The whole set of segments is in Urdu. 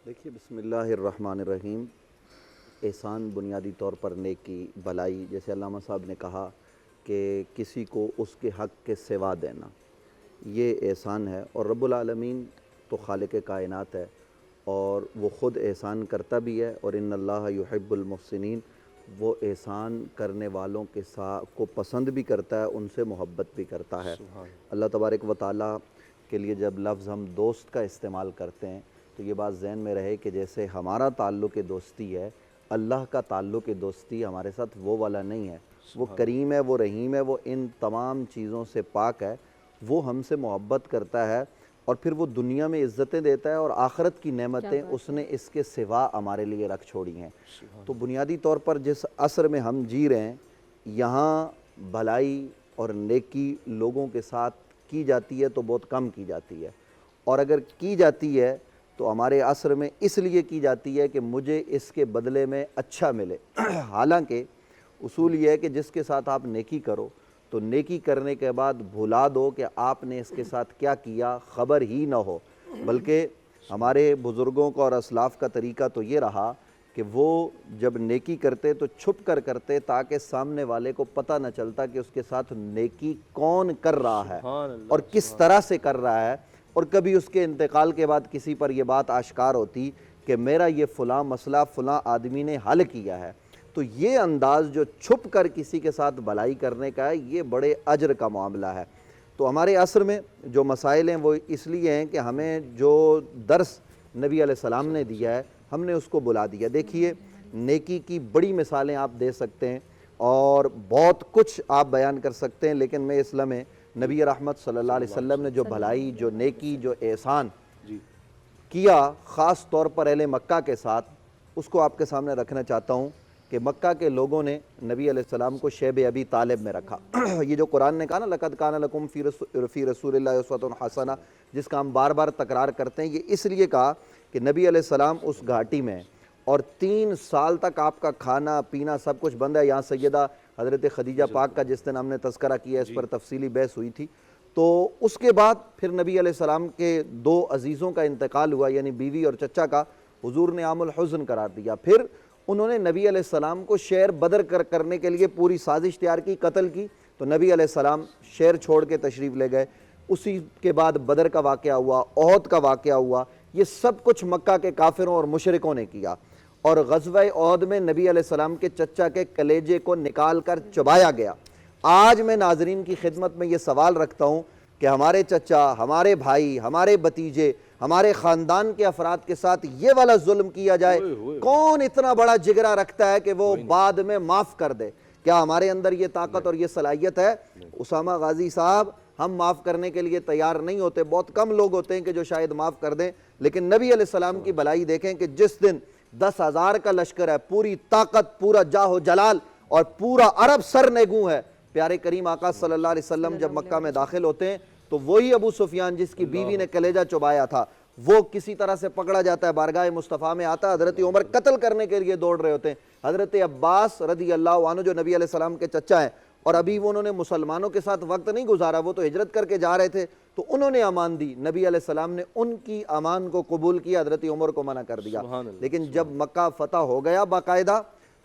دیکھیے، بسم اللہ الرحمن الرحیم۔ احسان بنیادی طور پر نیکی، بھلائی، جیسے علامہ صاحب نے کہا کہ کسی کو اس کے حق کے سوا دینا، یہ احسان ہے۔ اور رب العالمین تو خالق کائنات ہے، اور وہ خود احسان کرتا بھی ہے، اور ان اللہ یحب المحسنین، وہ احسان کرنے والوں کے ساتھ کو پسند بھی کرتا ہے، ان سے محبت بھی کرتا ہے۔ اللہ تبارک و تعالیٰ کے لیے جب لفظ ہم دوست کا استعمال کرتے ہیں تو یہ بات ذہن میں رہے کہ جیسے ہمارا تعلق دوستی ہے، اللہ کا تعلق دوستی ہمارے ساتھ وہ والا نہیں ہے۔ وہ کریم ہے، وہ رحیم ہے، وہ ان تمام چیزوں سے پاک ہے، وہ ہم سے محبت کرتا ہے، اور پھر وہ دنیا میں عزتیں دیتا ہے، اور آخرت کی نعمتیں اس نے اس کے سوا ہمارے لیے رکھ چھوڑی ہیں۔ تو بنیادی طور پر جس عصر میں ہم جی رہے ہیں، یہاں بھلائی اور نیکی لوگوں کے ساتھ کی جاتی ہے تو بہت کم کی جاتی ہے، اور اگر کی جاتی ہے تو ہمارے عصر میں اس لیے کی جاتی ہے کہ مجھے اس کے بدلے میں اچھا ملے۔ حالانکہ اصول یہ ہے کہ جس کے ساتھ آپ نیکی کرو تو نیکی کرنے کے بعد بھلا دو کہ آپ نے اس کے ساتھ کیا کیا، خبر ہی نہ ہو۔ بلکہ ہمارے بزرگوں کا اور اسلاف کا طریقہ تو یہ رہا کہ وہ جب نیکی کرتے تو چھپ کر کرتے، تاکہ سامنے والے کو پتہ نہ چلتا کہ اس کے ساتھ نیکی کون کر رہا ہے اور کس طرح سے کر رہا ہے۔ اور کبھی اس کے انتقال کے بعد کسی پر یہ بات آشکار ہوتی کہ میرا یہ فلاں مسئلہ فلاں آدمی نے حل کیا ہے، تو یہ انداز جو چھپ کر کسی کے ساتھ بھلائی کرنے کا ہے، یہ بڑے اجر کا معاملہ ہے۔ تو ہمارے عصر میں جو مسائل ہیں وہ اس لیے ہیں کہ ہمیں جو درس نبی علیہ السلام نے دیا ہے، ہم نے اس کو بلا دیا۔ دیکھیے، نیکی کی بڑی مثالیں آپ دے سکتے ہیں اور بہت کچھ آپ بیان کر سکتے ہیں، لیکن میں اس لمحے نبی رحمت صلی اللہ علیہ وسلم نے جو بھلائی، جو نیکی، جو احسان کیا، خاص طور پر اہل مکہ کے ساتھ، اس کو آپ کے سامنے رکھنا چاہتا ہوں کہ مکہ کے لوگوں نے نبی علیہ السلام کو شیب ابی طالب میں رکھا۔ یہ جو قرآن نے کہا نا، لَقَدْ كَانَ لَكُمْ فِي رَسُولِ اللَّهِ أُسْوَةٌ حَسَنَةٌ، جس کا ہم بار بار تکرار کرتے ہیں، یہ اس لیے کہا کہ نبی علیہ السلام اس گھاٹی میں، اور 3 سال تک آپ کا کھانا پینا سب کچھ بند ہے۔ یہاں سیدہ حضرت خدیجہ پاک کا جس دن ہم نے تذکرہ کیا، اس پر تفصیلی بحث ہوئی تھی۔ تو اس کے بعد پھر نبی علیہ السلام کے 2 عزیزوں کا انتقال ہوا، یعنی بیوی اور چچا کا، حضور نے عام الحزن قرار دیا۔ پھر انہوں نے نبی علیہ السلام کو شہر بدر کرنے کے لیے پوری سازش تیار کی، قتل کی، تو نبی علیہ السلام شہر چھوڑ کے تشریف لے گئے۔ اسی کے بعد بدر کا واقعہ ہوا، احد کا واقعہ ہوا، یہ سب کچھ مکہ کے کافروں اور مشرکوں نے کیا۔ اور غزوہ احد میں نبی علیہ السلام کے چچا کے کلیجے کو نکال کر چبایا گیا۔ آج میں ناظرین کی خدمت میں یہ سوال رکھتا ہوں کہ ہمارے چچا، ہمارے بھائی، ہمارے بھتیجے، ہمارے خاندان کے افراد کے ساتھ یہ والا ظلم کیا جائے، کون اتنا بڑا جگرا رکھتا ہے کہ وہ بعد میں معاف کر دے؟ کیا ہمارے اندر یہ طاقت اور یہ صلاحیت ہے؟ اسامہ غازی صاحب، ہم معاف کرنے کے لیے تیار نہیں ہوتے، بہت کم لوگ ہوتے ہیں کہ جو شاید معاف کر دیں، لیکن نبی علیہ السلام کی بھلائی دیکھیں کہ جس دن 10,000 کا لشکر ہے، پوری طاقت، پورا جاہ و جلال اور پورا عرب سرنگوں ہے، پیارے کریم آقا صلی اللہ علیہ وسلم جب مکہ میں داخل ہوتے ہیں تو وہی ابو سفیان جس کی بیوی نے کلیجہ چبایا تھا، وہ کسی طرح سے پکڑا جاتا ہے، بارگاہ مصطفیٰ میں آتا ہے، حضرت عمر قتل کرنے کے لیے دوڑ رہے ہوتے ہیں، حضرت عباس رضی اللہ عنہ جو نبی علیہ السلام کے چچا ہیں، اور ابھی وہ انہوں نے مسلمانوں کے ساتھ وقت نہیں گزارا، وہ تو ہجرت کر کے جا رہے تھے، تو انہوں نے امان دی، نبی علیہ السلام نے ان کی امان کو قبول کیا، حضرت عمر کو منع کر دیا۔ لیکن جب مکہ فتح ہو گیا باقاعدہ،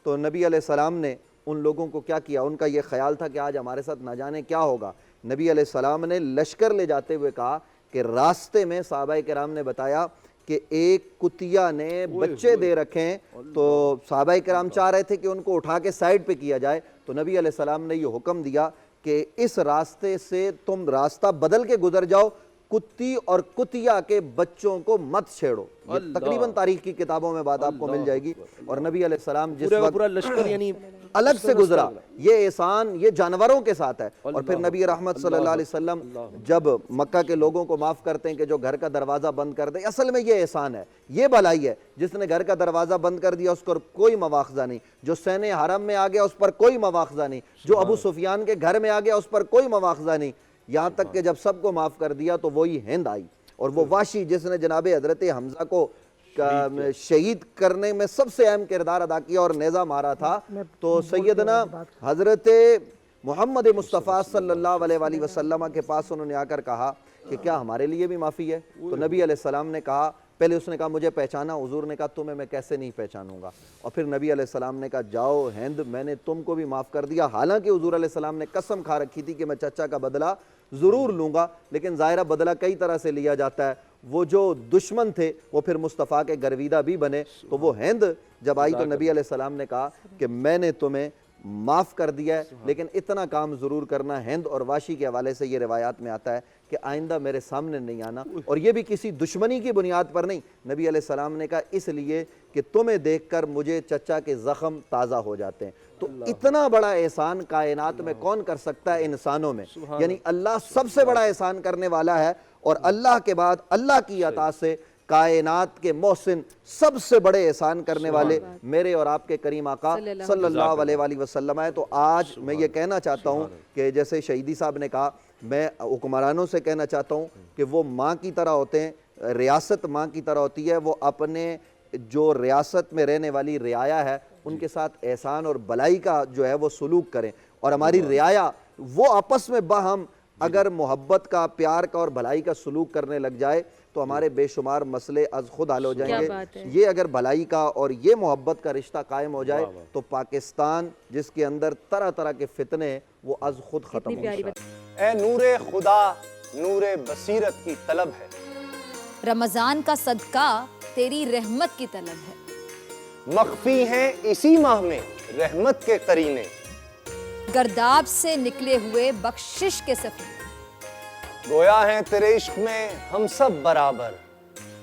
تو نبی علیہ السلام نے ان لوگوں کو کیا کیا؟ ان کا یہ خیال تھا کہ آج ہمارے ساتھ نہ جانے کیا ہوگا۔ نبی علیہ السلام نے لشکر لے جاتے ہوئے کہا کہ راستے میں صحابہ کرام نے بتایا کہ ایک کتیا نے بچے دے رکھے ہیں، تو صحابہ کرام چاہ رہے تھے کہ ان کو اٹھا کے سائیڈ پہ کیا جائے، تو نبی علیہ السلام نے یہ حکم دیا کہ اس راستے سے تم راستہ بدل کے گزر جاؤ، کتی اور کتیا کے بچوں کو مت چھیڑو۔ یہ تقریباً تاریخ کی کتابوں میں بات آپ کو مل جائے گی۔ اور نبی علیہ السلام جس وقت پورا لشکر یعنی الگ سے گزرا، یہ احسان یہ جانوروں کے ساتھ ہے۔ اور پھر نبی رحمت صلی اللہ علیہ وسلم جب مکہ کے لوگوں کو معاف کرتے ہیں کہ جو گھر کا دروازہ بند کر دے، اصل میں یہ احسان ہے، یہ بھلائی ہے۔ جس نے گھر کا دروازہ بند کر دیا اس پر کوئی مواخذہ نہیں، جو سین حرم میں آ گیا اس پر کوئی مواخذہ نہیں، جو ابو سفیان کے گھر میں آ گیا اس پر کوئی مواخذہ نہیں، یہاں تک کہ جب سب کو معاف کر دیا تو وہی ہند آئی، اور وہ واشی جس نے جناب حضرت حمزہ کو شہید کرنے میں سب سے اہم کردار ادا کیا اور نیزہ مارا تھا، تو سیدنا حضرت محمد مصطفیٰ صلی اللہ علیہ وآلہ وسلم کے پاس انہوں نے آ کر کہا کہ کیا ہمارے لیے بھی معافی ہے؟ تو نبی علیہ السلام نے کہا پہلے اس نے کہا مجھے پہچانا، حضور نے کہا تمہیں میں کیسے نہیں پہچانوں گا، اور پھر نبی علیہ السلام نے کہا جاؤ ہند میں نے تم کو بھی معاف کر دیا، حالانکہ حضور علیہ السلام نے قسم کھا رکھی تھی کہ میں چچا کا بدلہ ضرور لوں گا، لیکن ظاہرہ بدلہ کئی طرح سے لیا جاتا ہے، وہ جو دشمن تھے وہ پھر مصطفیٰ کے گرویدہ بھی بنے، تو وہ ہند جب آئی تو نبی علیہ السلام نے کہا کہ میں نے تمہیں معاف کر دیا ہے، لیکن اتنا کام ضرور کرنا۔ ہند اور واشی کے حوالے سے یہ روایات میں آتا ہے کہ آئندہ میرے سامنے نہیں آنا، اور یہ بھی کسی دشمنی کی بنیاد پر نہیں، نبی علیہ السلام نے کہا اس لیے کہ تمہیں دیکھ کر مجھے چچا کے زخم تازہ ہو جاتے ہیں۔ تو اتنا بڑا احسان کائنات میں کون کر سکتا ہے انسانوں میں، یعنی اللہ سب سے بڑا احسان کرنے والا ہے، اور اللہ کے بعد اللہ کی عطا سے کائنات کے محسن سب سے بڑے احسان کرنے والے میرے اور آپ کے کریم آقا صلی اللہ علیہ وآلہ وسلم ہے۔ تو آج میں یہ کہنا چاہتا ہوں کہ جیسے شہیدی صاحب نے کہا، میں حکمرانوں سے کہنا چاہتا ہوں کہ وہ ماں کی طرح ہوتے ہیں، ریاست ماں کی طرح ہوتی ہے، وہ اپنے جو ریاست میں رہنے والی رعایا ہے ان کے ساتھ احسان اور بلائی کا جو ہے وہ سلوک کریں، اور ہماری رعایا وہ آپس میں باہم اگر محبت کا، پیار کا اور بھلائی کا سلوک کرنے لگ جائے تو ہمارے بے شمار مسئلے از خود حل ہو جائیں گے۔ یہ اگر بھلائی کا اور یہ محبت کا رشتہ قائم ہو جائے تو پاکستان جس کے اندر طرح طرح کے فتنے وہ از خود ختم ہو جائیں۔ اے نور خدا نور بصیرت کی طلب ہے، رمضان کا صدقہ تیری رحمت کی طلب ہے، مخفی ہیں اسی ماہ میں رحمت کے قرینے، گرداب سے نکلے ہوئے بخشش کے سفیر، گویا ہیں تیرے عشق میں ہم سب برابر،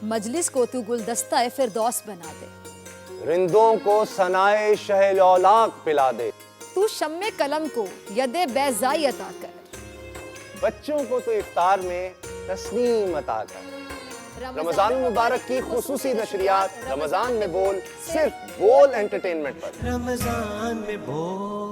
مجلس کو تو گلدستہ فردوس بنا دے، رندوں کو ثنائے شہ لولاک پلا دے، تو شمع قلم کو ید بیضائی عطا کر، بچوں کو تو افطار میں تسنیم عطا کر۔ رمضان مبارک کی خصوصی نشریات رمضان میں بول، صرف بول انٹرٹینمنٹ پر۔ رمضان میں بول